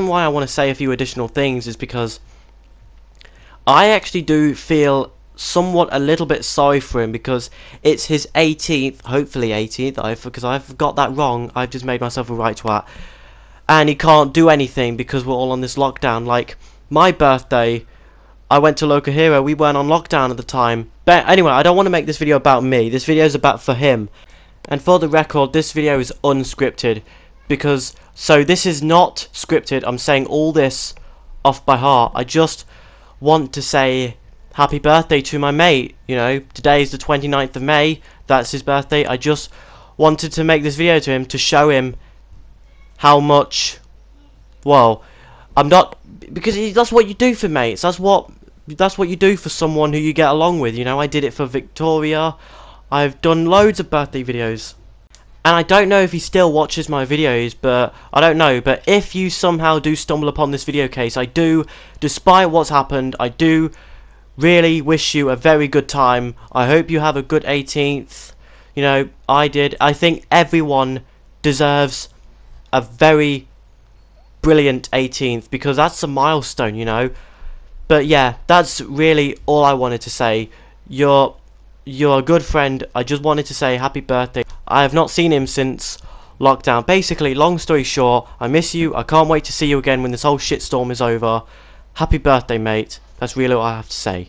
why I want to say a few additional things is because I actually do feel somewhat a little bit sorry for him, because it's his 18th, hopefully 18th, because I've got that wrong. I've just made myself a right twat, and he can't do anything because we're all on this lockdown. Like, my birthday, I went to Local Hero, we weren't on lockdown at the time. But anyway, I don't want to make this video about me. This video is about for him. And for the record, this video is unscripted, because, so this is not scripted. I'm saying all this off by heart. I just want to say happy birthday to my mate. You know, today is the 29th of May, that's his birthday. I just wanted to make this video to him to show him how much, well, I'm not, because that's what you do for mates. That's what you do for someone who you get along with. You know, I did it for Victoria. I've done loads of birthday videos, and I don't know if he still watches my videos, but I don't know. But if you somehow do stumble upon this video, Case, I do, despite what's happened, I do really wish you a very good time. I hope you have a good 18th. You know, I did. I think everyone deserves a very brilliant 18th, because that's a milestone, you know. But yeah, that's really all I wanted to say. You're a good friend. I just wanted to say happy birthday. I have not seen him since lockdown. Basically, long story short, I miss you. I can't wait to see you again when this whole shitstorm is over. Happy birthday, mate. That's really all I have to say.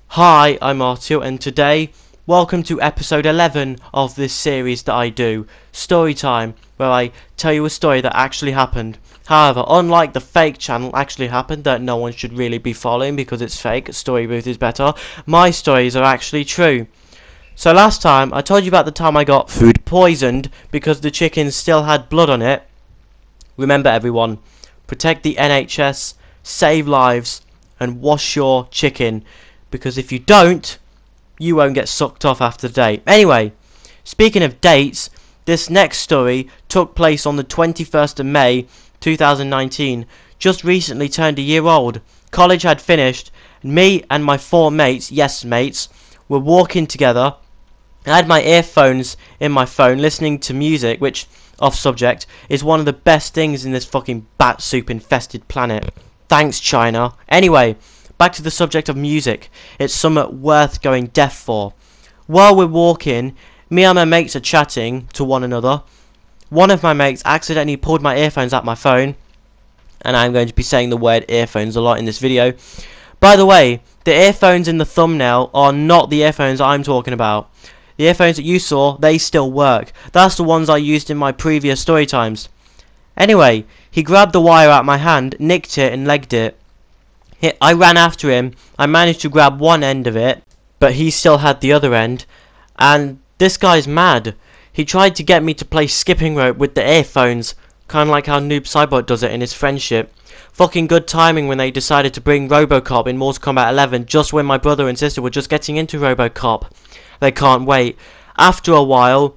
Hi, I'm Marty, and today, welcome to episode 11 of this series that I do, Story Time, where I tell you a story that actually happened. However, unlike the fake channel Actually Happened that no one should really be following because it's fake, Story Booth is better, my stories are actually true. So last time, I told you about the time I got food poisoned because the chicken still had blood on it. Remember, everyone, protect the NHS, save lives, and wash your chicken, because if you don't, you won't get sucked off after the date. Anyway, speaking of dates, this next story took place on the 21st of May 2019, just recently turned a year old. College had finished, and me and my 4 mates, yes mates, were walking together. I had my earphones in my phone listening to music, which, off subject, is one of the best things in this fucking bat soup infested planet. Thanks, China. Anyway, back to the subject of music. It's something worth going deaf for. While we're walking, me and my mates are chatting to one another. One of my mates accidentally pulled my earphones out my phone, and I'm going to be saying the word earphones a lot in this video. By the way, the earphones in the thumbnail are not the earphones I'm talking about. The earphones that you saw, they still work. That's the ones I used in my previous story times. Anyway, he grabbed the wire out of my hand, nicked it, and legged it. I ran after him. I managed to grab one end of it, but he still had the other end. And this guy's mad. He tried to get me to play skipping rope with the earphones, kind of like how Noob Cybot does it in his Friendship. Fucking good timing when they decided to bring RoboCop in Mortal Kombat 11 just when my brother and sister were just getting into RoboCop. They can't wait. After a while,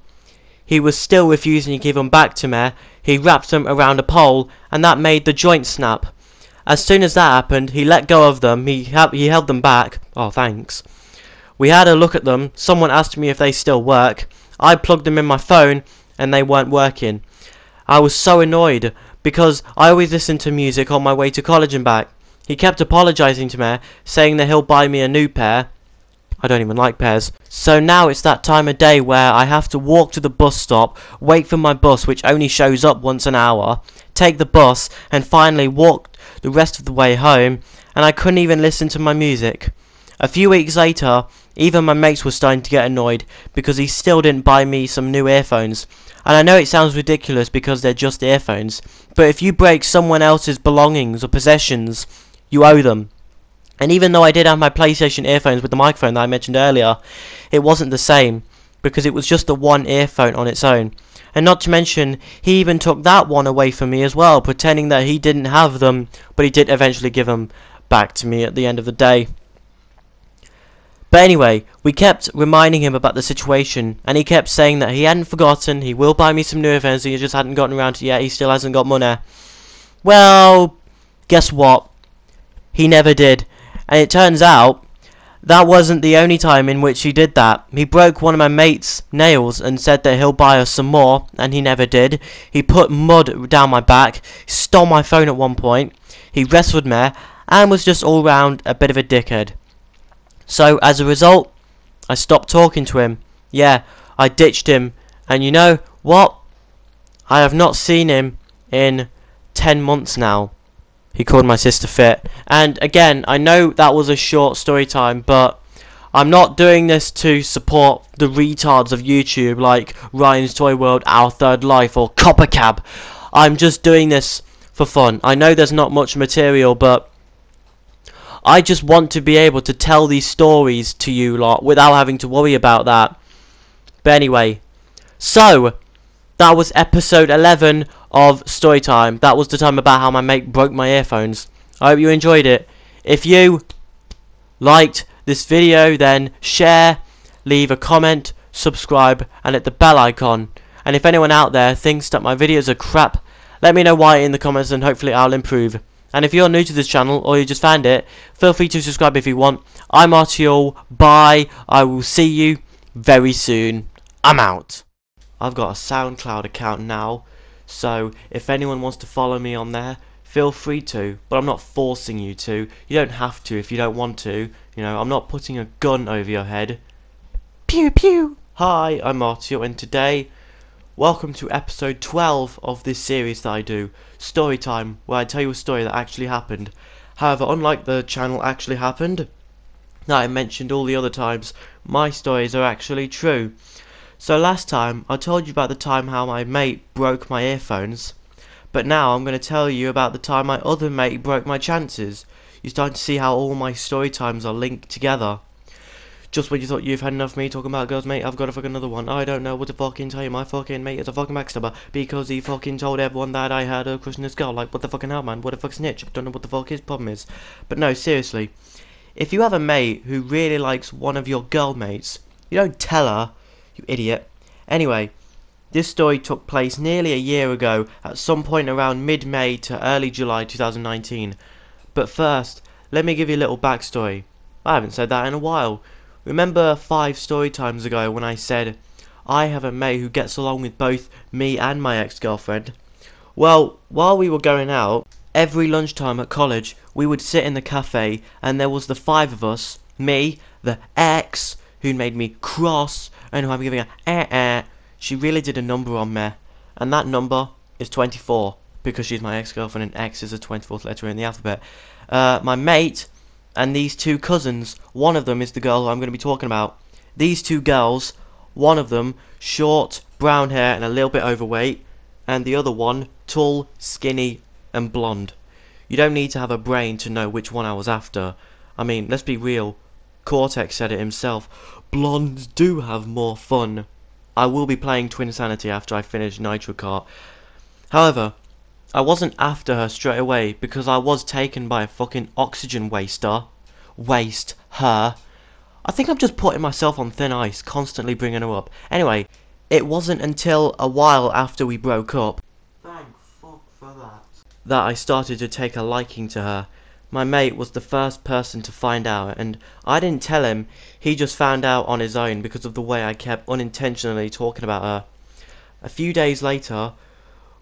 he was still refusing to give them back to me. He wrapped them around a pole, and that made the joint snap. As soon as that happened, he let go of them. He held them back. Oh, thanks. We had a look at them. Someone asked me if they still work. I plugged them in my phone, and they weren't working. I was so annoyed, because I always listen to music on my way to college and back. He kept apologising to me, saying that he'll buy me a new pair. I don't even like pairs. So now it's that time of day where I have to walk to the bus stop, wait for my bus, which only shows up once an hour, take the bus, and finally walk the rest of the way home, and I couldn't even listen to my music. A few weeks later, even my mates were starting to get annoyed because he still didn't buy me some new earphones. And I know it sounds ridiculous because they're just earphones, but if you break someone else's belongings or possessions, you owe them. And even though I did have my PlayStation earphones with the microphone that I mentioned earlier, it wasn't the same, because it was just the one earphone on its own. And not to mention, he even took that one away from me as well, pretending that he didn't have them, but he did eventually give them back to me at the end of the day. But anyway, we kept reminding him about the situation, and he kept saying that he hadn't forgotten, he will buy me some new earphones, he just hadn't gotten around to it yet, he still hasn't got money. Well, guess what? He never did. And it turns out, that wasn't the only time in which he did that. He broke one of my mate's nails and said that he'll buy us some more, and he never did. He put mud down my back, stole my phone at one point, he wrestled me, and was just all round a bit of a dickhead. So, as a result, I stopped talking to him. Yeah, I ditched him. And you know what? I have not seen him in 10 months now. He called my sister fit. And again, I know that was a short story time, but I'm not doing this to support the retards of YouTube like Ryan's Toy World, Our Third Life, or Coppercab. I'm just doing this for fun. I know there's not much material, but I just want to be able to tell these stories to you lot without having to worry about that. But anyway, so that was episode 11 of Storytime. That was the time about how my mate broke my earphones. I hope you enjoyed it. If you liked this video, then share, leave a comment, subscribe, and hit the bell icon. And if anyone out there thinks that my videos are crap, let me know why in the comments and hopefully I'll improve. And if you're new to this channel, or you just found it, feel free to subscribe if you want. I'm Marty. Bye. I will see you very soon. I'm out. I've got a SoundCloud account now, so if anyone wants to follow me on there, feel free to. But I'm not forcing you to. You don't have to if you don't want to. You know, I'm not putting a gun over your head. Pew pew. Hi, I'm Marty, and today, welcome to episode 12 of this series that I do, Storytime, where I tell you a story that actually happened. However, unlike the channel Actually Happened, that I mentioned all the other times, my stories are actually true. So last time, I told you about the time how my mate broke my earphones, but now I'm going to tell you about the time my other mate broke my chances. You're starting to see how all my story times are linked together. Just when you thought you've had enough of me talking about girls, mate, I've got a fucking another one. I don't know what to fucking tell you. My fucking mate is a fucking backstabber because he fucking told everyone that I had a crush on this girl. Like, what the fucking hell, man? What a fucking snitch. I don't know what the fuck his problem is. But no, seriously. If you have a mate who really likes one of your girl mates, you don't tell her, you idiot. Anyway, this story took place nearly a year ago at some point around mid-May to early July 2019. But first, let me give you a little backstory. I haven't said that in a while. Remember 5 story times ago when I said, I have a mate who gets along with both me and my ex-girlfriend? Well, while we were going out, every lunchtime at college, we would sit in the cafe and there was the 5 of us, me, the ex, who made me cross, and who I'm giving a she really did a number on me, and that number is 24, because she's my ex-girlfriend and X is the 24th letter in the alphabet. My mate and these 2 cousins, one of them is the girl who I'm going to be talking about. These 2 girls, one of them short, brown hair and a little bit overweight, and the other one tall, skinny and blonde. You don't need to have a brain to know which one I was after. I mean, let's be real, Cortex said it himself, blondes do have more fun. I will be playing Twinsanity after I finish Nitro Kart. However, I wasn't after her straight away because I was taken by a fucking oxygen waster. Waste her. I think I'm just putting myself on thin ice, constantly bringing her up. Anyway, it wasn't until a while after we broke up, thank fuck for that I started to take a liking to her. My mate was the first person to find out, and I didn't tell him. He just found out on his own because of the way I kept unintentionally talking about her. A few days later,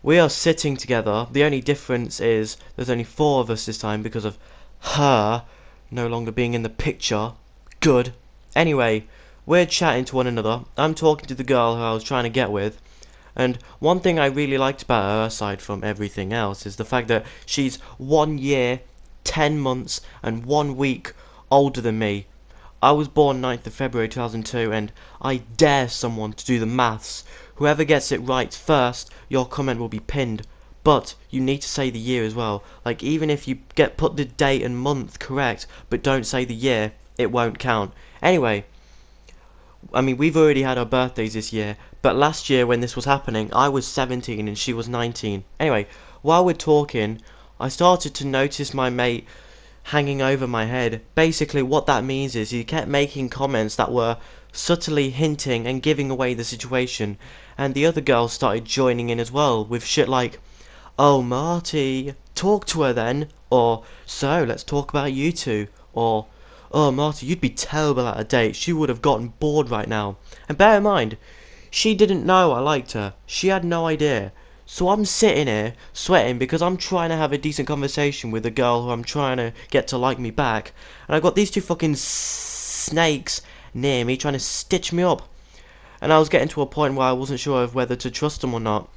we are sitting together. The only difference is there's only 4 of us this time because of her no longer being in the picture. Good. Anyway, we're chatting to one another. I'm talking to the girl who I was trying to get with. And one thing I really liked about her, aside from everything else, is the fact that she's 1 year, 10 months, and 1 week older than me. I was born 9th of February 2002, and I dare someone to do the maths. Whoever gets it right first, your comment will be pinned. But you need to say the year as well. Like, even if you put the date and month correct, but don't say the year, it won't count. Anyway, I mean, we've already had our birthdays this year, but last year when this was happening, I was 17 and she was 19. Anyway, while we're talking, I started to notice my mate hanging over my head. Basically, what that means is he kept making comments that were subtly hinting and giving away the situation, and the other girls started joining in as well with shit like, "Oh, Marty, talk to her then," or "So, let's talk about you two," or "Oh, Marty, you'd be terrible at a date, she would have gotten bored right now." And bear in mind, she didn't know I liked her, she had no idea. So I'm sitting here, sweating, because I'm trying to have a decent conversation with a girl who I'm trying to get to like me back, and I've got these two fucking snakes near me trying to stitch me up. And I was getting to a point where I wasn't sure of whether to trust them or not.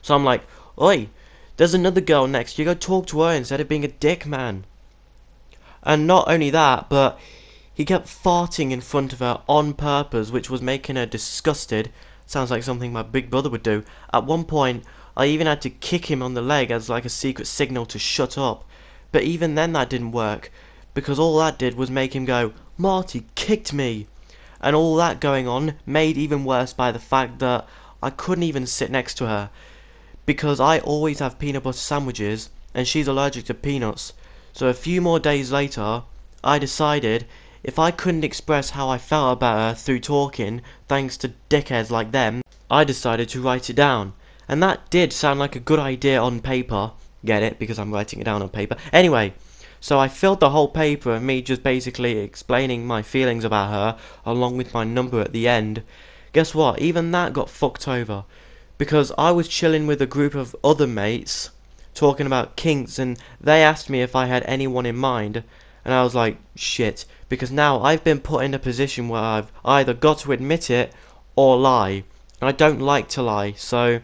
So I'm like, "Oi, there's another girl next, you go talk to her instead of being a dick, man." And not only that, but he kept farting in front of her on purpose, which was making her disgusted. Sounds like something my big brother would do. At one point, I even had to kick him on the leg as like a secret signal to shut up. But even then that didn't work, because all that did was make him go, "Marty kicked me." And all that going on made even worse by the fact that I couldn't even sit next to her, because I always have peanut butter sandwiches, and she's allergic to peanuts. So a few more days later, I decided if I couldn't express how I felt about her through talking, thanks to dickheads like them, I decided to write it down. And that did sound like a good idea on paper. Get it? Because I'm writing it down on paper. Anyway, so I filled the whole paper and me just basically explaining my feelings about her, along with my number at the end. Guess what? Even that got fucked over, because I was chilling with a group of other mates, talking about kinks, and they asked me if I had anyone in mind, and I was like, shit, because now I've been put in a position where I've either got to admit it or lie, and I don't like to lie. So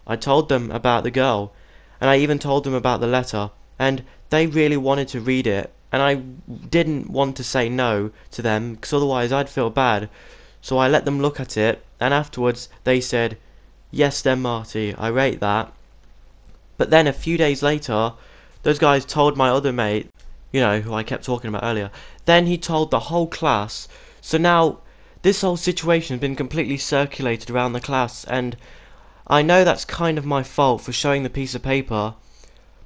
I told them about the girl, and I even told them about the letter, and they really wanted to read it, and I didn't want to say no to them, because otherwise I'd feel bad. So I let them look at it, and afterwards they said, "Yes then, Marty, I rate that." But then a few days later, those guys told my other mate, you know, who I kept talking about earlier. Then he told the whole class. So now, this whole situation has been completely circulated around the class, and I know that's kind of my fault for showing the piece of paper,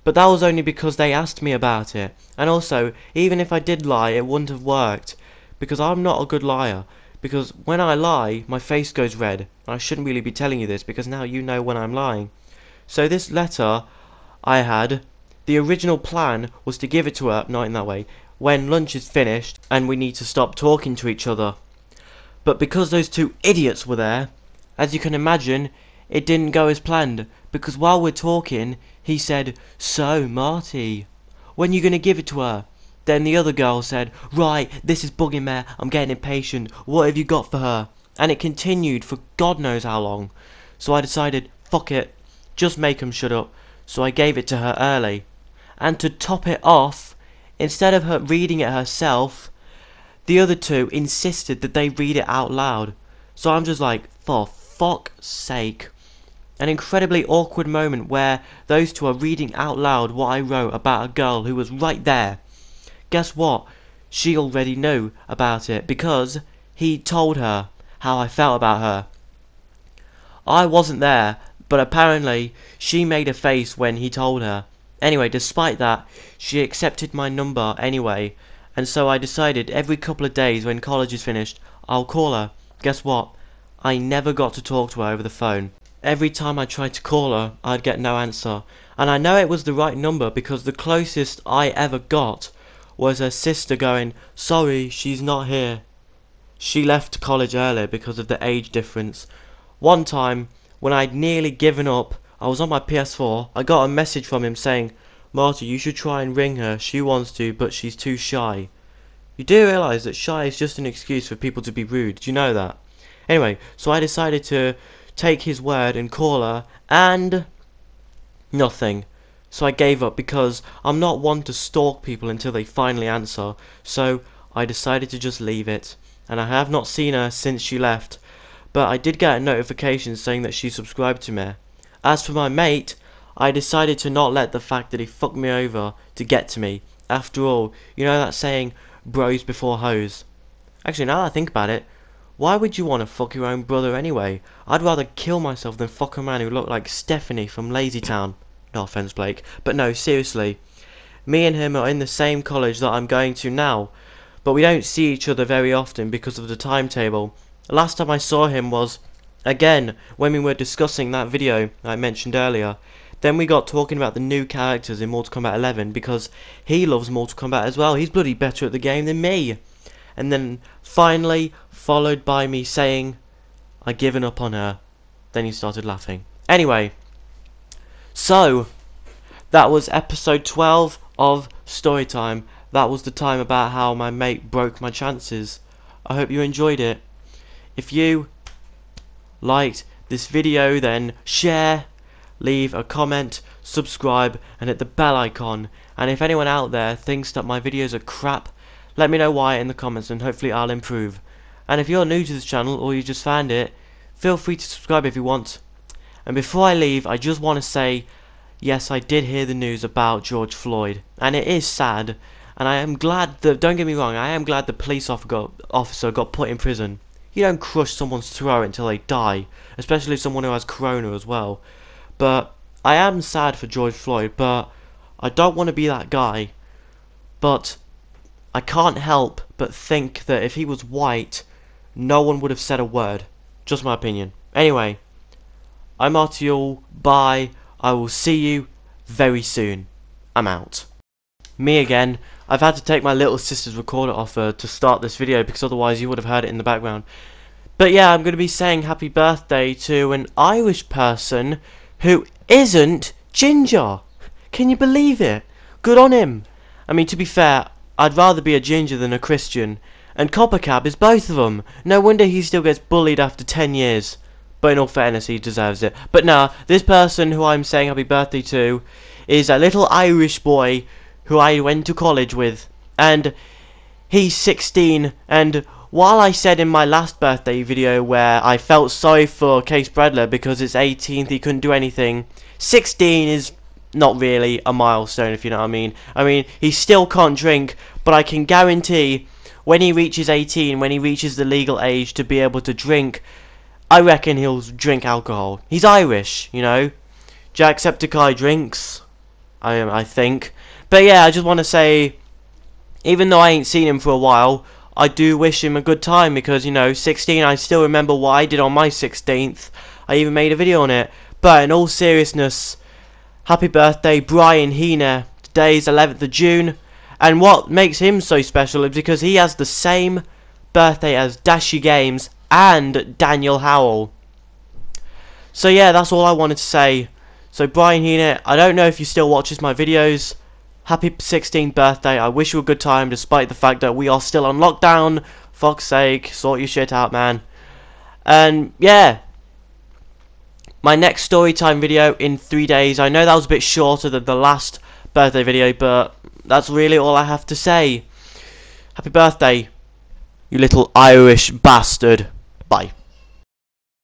but that was only because they asked me about it. And also, even if I did lie, it wouldn't have worked, because I'm not a good liar. Because when I lie, my face goes red. I shouldn't really be telling you this, because now you know when I'm lying. So this letter I had, the original plan was to give it to her, not in that way, when lunch is finished and we need to stop talking to each other. But because those two idiots were there, as you can imagine, it didn't go as planned, because while we're talking, he said, "So, Marty, when you gonna give it to her?" Then the other girl said, "Right, this is bugging me, I'm getting impatient, what have you got for her?" And it continued for God knows how long. So I decided, fuck it, just make 'em shut up. So I gave it to her early. And to top it off, instead of her reading it herself, the other two insisted that they read it out loud. So I'm just like, for fuck's sake. An incredibly awkward moment where those two are reading out loud what I wrote about a girl who was right there. Guess what? She already knew about it, because he told her how I felt about her. I wasn't there, but apparently she made a face when he told her. Anyway, despite that, she accepted my number anyway, and so I decided every couple of days when college is finished, I'll call her. Guess what? I never got to talk to her over the phone. Every time I tried to call her, I'd get no answer. And I know it was the right number, because the closest I ever got was her sister going, "Sorry, she's not here. She left college early because of the age difference." One time, when I'd nearly given up, I was on my PS4, I got a message from him saying, "Marty, you should try and ring her, she wants to, but she's too shy." You do realise that shy is just an excuse for people to be rude, do you know that? Anyway, so I decided to take his word and call her, and nothing. So I gave up, because I'm not one to stalk people until they finally answer, so I decided to just leave it. And I have not seen her since she left, but I did get a notification saying that she subscribed to me. As for my mate, I decided to not let the fact that he fucked me over to get to me. After all, you know that saying, bros before hoes? Actually, now that I think about it, Why would you want to fuck your own brother anyway? I'd rather kill myself than fuck a man who looked like Stephanie from Lazy Town. No offense, Blake. But no, seriously. Me and him are in the same college that I'm going to now. But we don't see each other very often because of the timetable. The last time I saw him was, again, when we were discussing that video I mentioned earlier. Then we got talking about the new characters in Mortal Kombat 11 because he loves Mortal Kombat as well. He's bloody better at the game than me. And then finally, followed by me saying, I'd given up on her. Then he started laughing. Anyway, so that was episode 12 of Storytime. That was the time about how my mate broke my chances. I hope you enjoyed it. If you liked this video, then share, leave a comment, subscribe, and hit the bell icon. And if anyone out there thinks that my videos are crap, let me know why in the comments and hopefully I'll improve. And if you're new to this channel or you just found it, feel free to subscribe if you want. And before I leave, I just want to say, yes, I did hear the news about George Floyd, and it is sad. And I am glad that, don't get me wrong, I am glad the police officer got put in prison. You don't crush someone's throat until they die, especially someone who has corona as well. But I am sad for George Floyd, but I don't want to be that guy. But I can't help but think that if he was white, no one would have said a word. Just my opinion. Anyway, I'm Marty. Bye. I will see you very soon. I'm out. Me again. I've had to take my little sister's recorder off her to start this video because otherwise you would have heard it in the background. But yeah, I'm going to be saying happy birthday to an Irish person who isn't ginger. Can you believe it? Good on him. I mean, to be fair, I'd rather be a ginger than a Christian. And Coppercab is both of them. No wonder he still gets bullied after 10 years. But in all fairness, he deserves it. But nah, this person who I'm saying happy birthday to is a little Irish boy who I went to college with. And he's 16. And while I said in my last birthday video where I felt sorry for Case Bradler because it's 18th, he couldn't do anything, 16 is not really a milestone, if you know what I mean. I mean, he still can't drink, but I can guarantee when he reaches 18, when he reaches the legal age to be able to drink, I reckon he'll drink alcohol. He's Irish, you know. Jacksepticeye drinks, I think. But yeah, I just want to say, even though I ain't seen him for a while, I do wish him a good time because, you know, 16, I still remember what I did on my 16th. I even made a video on it. But in all seriousness, happy birthday, Brian Heener. Today's 11th of June. And what makes him so special is because he has the same birthday as Dashi Games and Daniel Howell. So yeah, that's all I wanted to say. So Brian Heener, I don't know if you still watches my videos. Happy 16th birthday. I wish you a good time despite the fact that we are still on lockdown. Fuck's sake, sort your shit out, man. And yeah, my next story time video in 3 days. I know that was a bit shorter than the last birthday video, but that's really all I have to say. Happy birthday, you little Irish bastard. Bye.